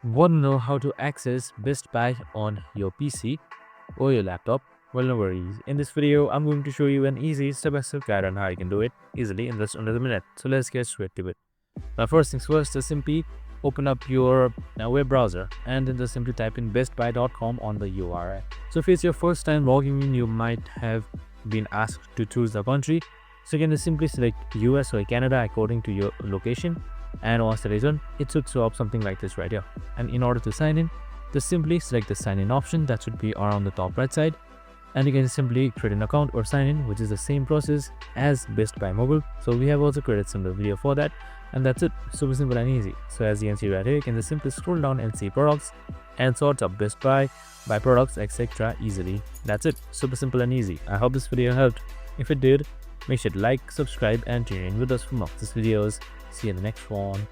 Want to know how to access Best Buy on your PC or your laptop? Well, no worries. In this video, I'm going to show you an easy step-by-step guide on how you can do it easily in just under a minute. So let's get straight to it. Now, first things first, just simply open up your web browser and then just simply type in bestbuy.com on the URL. So if it's your first time logging in, you might have been asked to choose the country. So you can just simply select US or Canada according to your location. And once that is done, it should show up something like this right here. And in order to sign in, just simply select the sign in option that should be around the top right side. And you can simply create an account or sign in, which is the same process as Best Buy Mobile. So we have also created similar video for that, and that's it. Super simple and easy. So as you can see right here, you can just simply scroll down and see products and sort up Best Buy by products, etc. easily. That's it. Super simple and easy. I hope this video helped. If it did, make sure to like, subscribe, and tune in with us for more of these videos. See you in the next one.